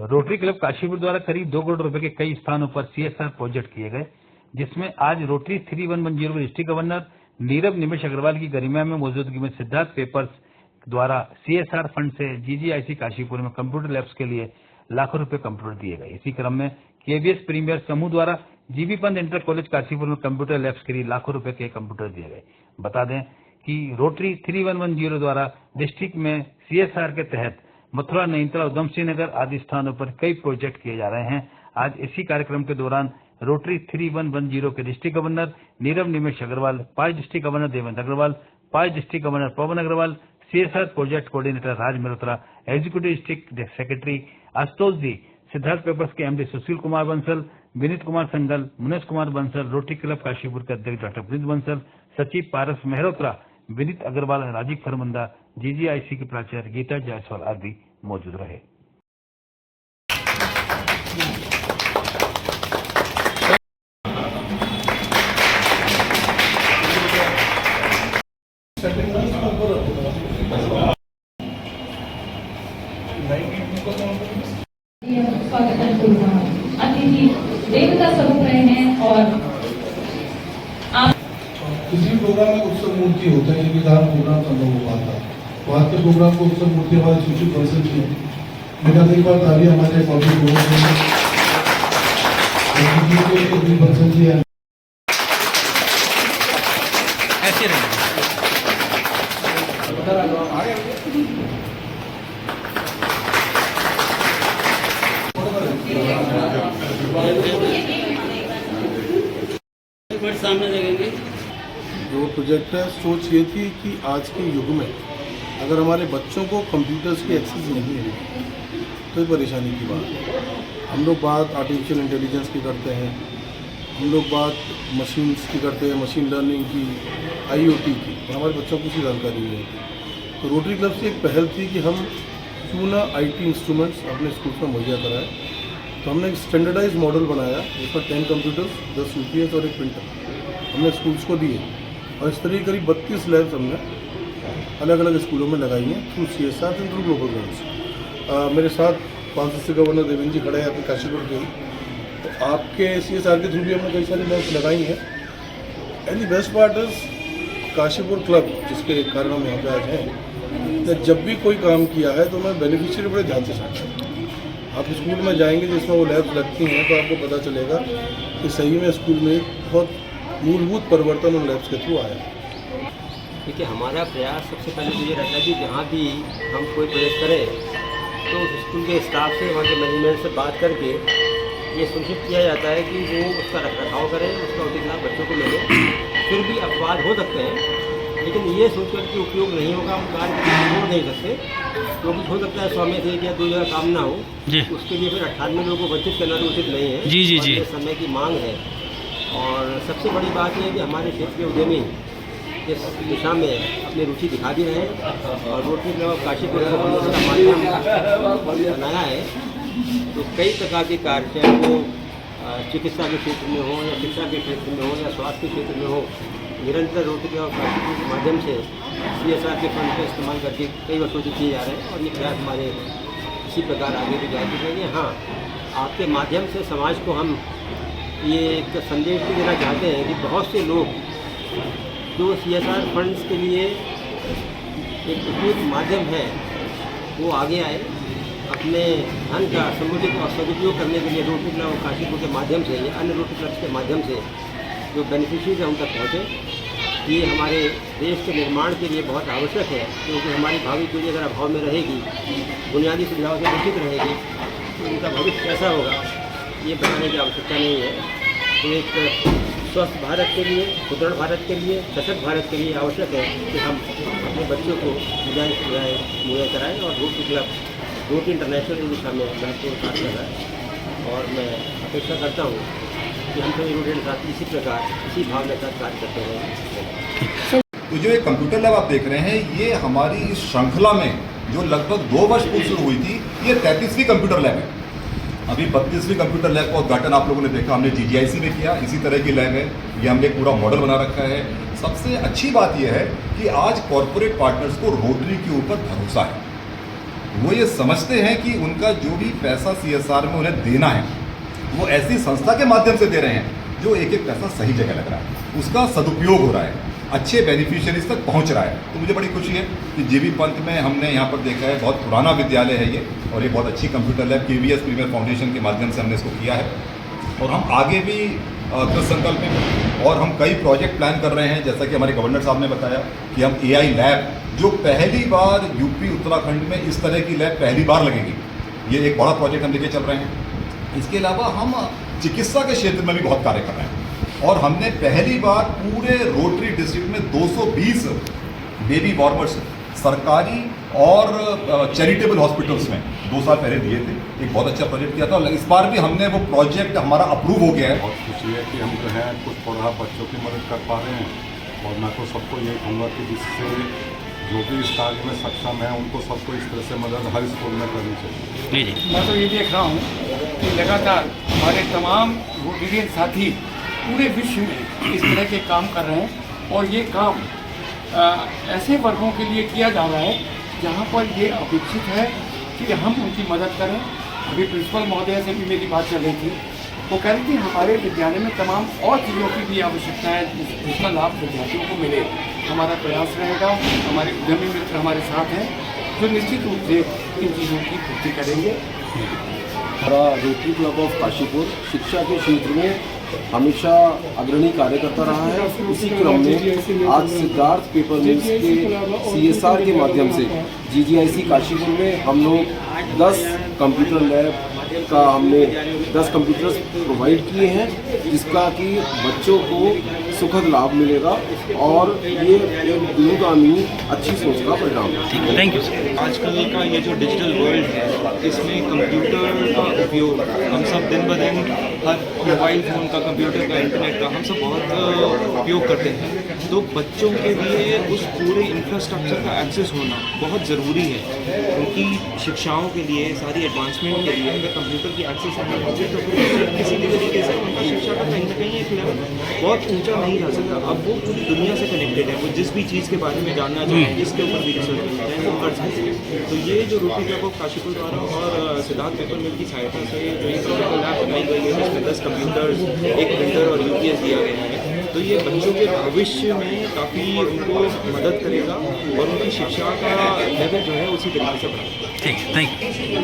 Rotary club Kashipur द्वारा करीब 2 करोड़ रुपए के कई स्थानों पर सीएसआर प्रोजेक्ट किए गए, जिसमें आज रोटरी 3110 के डिस्ट्रिक्ट गवर्नर नीरव निमेश अग्रवाल की गरिमा में मौजूदगी में सिद्धार्थ पेपर्स द्वारा सीएसआर फंड से जीजीआईसी काशीपुर में कंप्यूटर लैब्स के लिए लाखों रुपए कंप्यूटर दिए गए। इसी क्रम में केबीएस प्रीमियर समूह द्वारा GB Pant inter college Kashipur में कंप्यूटर लैब्स के लिए लाखों रुपए के कंप्यूटर दिए गए। बता दें कि रोटरी 3110 द्वारा डिस्ट्रिक्ट में सीएसआर के तहत मथुरा, नईतला, उधम सिंह नगर आदि स्थानों पर कई प्रोजेक्ट किए जा रहे हैं। आज इसी कार्यक्रम के दौरान रोटरी 3110 के district governor Nirav Nimesh Agarwal, 5 district governor Devendra Agarwal, 5 district governor Pawan Agarwal, CSR project coordinator Raj Malhotra, executive district secretary Ashutosh ji, Siddharth papers के MD Sushil Kumar Bansal, Vineet Kumar Sangal, Munesh Kumar Bansal, Rotary club Kashipur के अध्यक्ष डॉक्टर प्रिंस बंसल, सचिव पारस मेहरोत्रा, विनीत अग्रवाल, राजीव खरमंदा, जीजीआईसी की प्राचार्य गीता जायसवाल आदि मौजूद रहे। अतिथि देवता स्वरूप रहे हैं और किसी प्रोग्राम में उत्सव मूर्ति होता है, विधान प्रोग्राम संभव हो पाता है। तो आज के प्रोग्राम को उत्सव मूर्ति हमारे सुशील बंसल जी हैं। मेरा एक बार ताली हमारे पब्लिक बंसल जी हैं। ऐसे रहेंगे। सामने देखेंगे। जो प्रोजेक्ट है, सोच ये थी कि आज के युग में अगर हमारे बच्चों को कंप्यूटर्स की एक्सेस नहीं है तो ये परेशानी की बात है। हम लोग बात आर्टिफिशियल इंटेलिजेंस की करते हैं, हम लोग बात मशीन्स की करते हैं, मशीन लर्निंग की, आईओटी की, और हमारे बच्चों को उसकी जानकारी नहीं होती। तो रोटरी क्लब से एक पहल थी कि हम क्यों ना आईटी इंस्ट्रूमेंट्स अपने स्कूल्स में मुहैया कराएं। तो हमने एक स्टैंडर्डाइज मॉडल बनाया जिसमें 10 कंप्यूटर्स, 10 यूपीएस और एक प्रिंटर हमने स्कूल्स को दिए, और इस तरह करीब 32 लैब्स हमने अलग अलग स्कूलों में लगाई हैं through CSR and through global grants. मेरे साथ 5 डिस्ट्रिक्ट गवर्नर देवेंद्र जी खड़े हैं आपके काशीपुर के, तो आपके सीएसआर के थ्रू भी हमने कई सारी लैब्स लगाई हैं। And the best part is Kashipur club, जिसके कारण हम यहाँ पे आज हैं, तो जब भी कोई काम किया है तो मैं बेनिफिशियरी बड़े ध्यान से समझता हूँ। आप स्कूल में जाएंगे जिसमें वो लैब्स लगती हैं तो आपको पता चलेगा कि सही में स्कूल में बहुत मूलभूत परिवर्तन उन लैब्स के थ्रू आया। देखिए, हमारा प्रयास सबसे पहले तो ये रहता है कि जहाँ भी हम कोई प्रोजेक्ट करें तो उस स्कूल के स्टाफ से, वहाँ के मैनेजमेंट से बात करके ये सुनिश्चित किया जाता है कि वो उसका रखरखाव करें, उसका उचित लाभ बच्चों को मिले। फिर भी अपवाद हो सकते हैं, लेकिन ये सोचकर कि उपयोग नहीं होगा हम कार्य छोड़ नहीं सकते, क्योंकि हो सकता है 100 में से 1 या 2 जगह काम ना हो, उसके लिए फिर 98 लोगों को वंचित करना तो उचित नहीं है। जी समय की मांग है। और सबसे बड़ी बात यह है कि हमारे क्षेत्र के उद्यमी इस दिशा में अपनी रुचि दिखा भी रहे हैं, और रोटरी क्लब काशीपुर का माध्यम बनाया है। तो कई प्रकार के कार्य, चाहे वो चिकित्सा के क्षेत्र में हो या शिक्षा के क्षेत्र में हो या स्वास्थ्य के क्षेत्र में हो, निरंतर रोटरी क्लब काशीपुर के माध्यम से सीएसआर के फंड का इस्तेमाल करके कई वर्षों से किए जा रहे हैं, और ये प्रयास हमारे इसी प्रकार आगे भी जारी रहेंगे। हाँ, आपके माध्यम से समाज को हम ये एक संदेश भी देना चाहते हैं कि बहुत से लोग जो सीएसआर फंड्स के लिए एक उपयुक्त माध्यम है वो आगे आए, अपने धन का समुचित और सदुपयोग करने के लिए रोटरी क्लब काशीपुर के माध्यम से या अन्य रोटरी क्लब्स के माध्यम से जो बेनिफिशरीज हैं उन तक पहुँचे। ये हमारे देश के निर्माण के लिए बहुत आवश्यक है, क्योंकि हमारी भावी पीढ़ी अगर अभाव में रहेगी, बुनियादी सुविधाओं से वंचित रहेगी, तो उनका भविष्य कैसा होगा ये बताने की आवश्यकता नहीं है। तो एक स्वस्थ भारत के लिए, सुदृढ़ भारत के लिए, सशक्त भारत के लिए आवश्यक है कि हम अपने बच्चों को सुविधाएँ मुहैया कराएँ, और रोटरी क्लब रोटरी इंटरनेशनल की दिशा में महत्वपूर्ण कार्य कर रहा है। और मैं अपेक्षा करता हूँ कि हम सभी रोटरी के साथ इसी प्रकार, इसी भावना के साथ कार्य करते रहें। तो जो ये कंप्यूटर लैब आप देख रहे हैं, ये हमारी इस श्रृंखला में जो लगभग 2 वर्ष पूर्व शुरू हुई थी, ये 33वीं कंप्यूटर लैब है। अभी 32वीं कंप्यूटर लैब का उद्घाटन आप लोगों ने देखा, हमने जीजीआईसी में किया। इसी तरह की लैब है, ये हमने पूरा मॉडल बना रखा है। सबसे अच्छी बात यह है कि आज कॉरपोरेट पार्टनर्स को रोटरी के ऊपर भरोसा है। वो ये समझते हैं कि उनका जो भी पैसा CSR में उन्हें देना है वो ऐसी संस्था के माध्यम से दे रहे हैं जो एक एक पैसा सही जगह लग रहा है, उसका सदुपयोग हो रहा है, अच्छे बेनिफिशियरीज तक पहुंच रहा है। तो मुझे बड़ी खुशी है कि JB पंत में हमने यहाँ पर देखा है, बहुत पुराना विद्यालय है ये, और ये बहुत अच्छी computer lab KVS premier foundation के माध्यम से हमने इसको किया है। और हम आगे भी कृत संकल्प में और हम कई प्रोजेक्ट प्लान कर रहे हैं, जैसा कि हमारे गवर्नर साहब ने बताया कि हम AI लैब, जो पहली बार यूपी उत्तराखंड में इस तरह की लैब पहली बार लगेगी, ये एक बड़ा प्रोजेक्ट हम लेके चल रहे हैं। इसके अलावा हम चिकित्सा के क्षेत्र में भी बहुत कार्य कर रहे हैं और हमने पहली बार पूरे रोटरी डिस्ट्रिक्ट में 220 बेबी वार्मर्स सरकारी और चैरिटेबल हॉस्पिटल्स में 2 साल पहले दिए थे। एक बहुत अच्छा प्रोजेक्ट किया था और इस बार भी हमने वो प्रोजेक्ट हमारा अप्रूव हो गया है। बहुत खुशी है कि हम जो है कुछ थोड़ा बच्चों की मदद कर पा रहे हैं, और मैं तो सबको यही कहूँगा कि जिससे जो भी इस कार्य में सक्षम है उनको सबको इस तरह से मदद हर स्कूल में करनी चाहिए। मैं तो ये देख रहा हूँ कि लगातार हमारे तमाम रोटेरियन साथी पूरे विश्व में इस तरह के काम कर रहे हैं, और ये काम ऐसे वर्गों के लिए किया जा रहा है जहाँ पर ये अपेक्षित है कि हम उनकी मदद करें। अभी प्रिंसिपल महोदय से भी मेरी बात चल रही थी, वो कह रही थी हमारे विद्यालय में तमाम और चीज़ों की भी आवश्यकता है जिसका लाभ विद्यार्थियों को मिले। हमारा प्रयास रहेगा, हमारे उद्यमी मित्र हमारे साथ हैं जो निश्चित रूप से इन चीज़ों की पूर्ति करेंगे। हमारा रोटरी क्लब ऑफ काशीपुर शिक्षा के क्षेत्र में हमेशा अग्रणी कार्य करता रहा है। इसी क्रम में आज सिद्धार्थ पेपर मिल्स के CSR के माध्यम से GGIC काशीपुर में हम लोग 10 कंप्यूटर लैब का हमने 10 कंप्यूटर्स प्रोवाइड किए हैं, जिसका कि बच्चों को सुखद लाभ मिलेगा और ये एक दूरगामी अच्छी सोच का परिणाम है। Thank you sir. आजकल का ये जो डिजिटल वर्ल्ड है, इसमें कंप्यूटर का उपयोग हम सब दिन ब दिन हर मोबाइल फ़ोन का, कंप्यूटर का, इंटरनेट का हम सब बहुत उपयोग करते हैं। तो बच्चों के लिए उस पूरे इंफ्रास्ट्रक्चर का एक्सेस होना बहुत ज़रूरी है। उनकी शिक्षाओं के लिए, सारी एडवांसमेंट के लिए अगर कंप्यूटर की एक्सेस नहीं होती तो फिर किसी भी तरीके से उनका शिक्षा का कहीं ना कहीं एक लेवल बहुत ऊंचा नहीं जा सकता। अब वो पूरी दुनिया से कनेक्टेड है, वो जिस भी चीज़ के बारे में जानना चाहें, जिसके ऊपर भी रिसर्च करना चाहें, वो कर सकते हैं। तो ये जो रोटरी क्लब ऑफ काशीपुर द्वारा और सिद्धार्थ पेपर मिल की सहायता से जो ये कंप्यूटर लैब बनाई गई है, जिसमें 10 कंप्यूटर्स, 1 प्रिंटर और UPS दिया गया है, तो ये बच्चों के भविष्य में काफ़ी उनको मदद करेगा और उनकी शिक्षा का लेवल जो है उसी तरीके से बढ़ाएगा। ठीक है, थैंक यू।